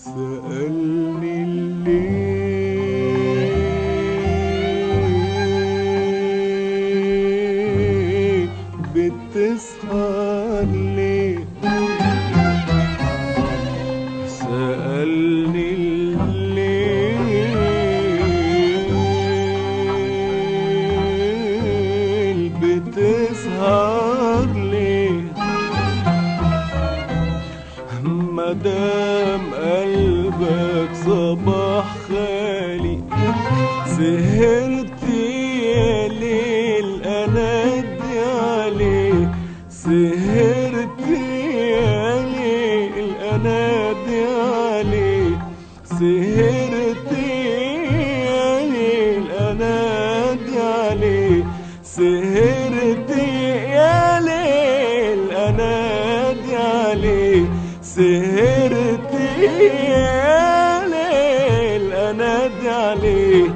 سألني الليل بتسهر ليه، سألني الليل بتسهر ليه، مدام قلبك صباح خالي سهرت يا ليل انادي عليك، سهرت يا ليل انادي عليك، سهرت يا ليل انادي عليك، سهرت يا ليل انادي عليك، سهرت يا ليل انادي عليك،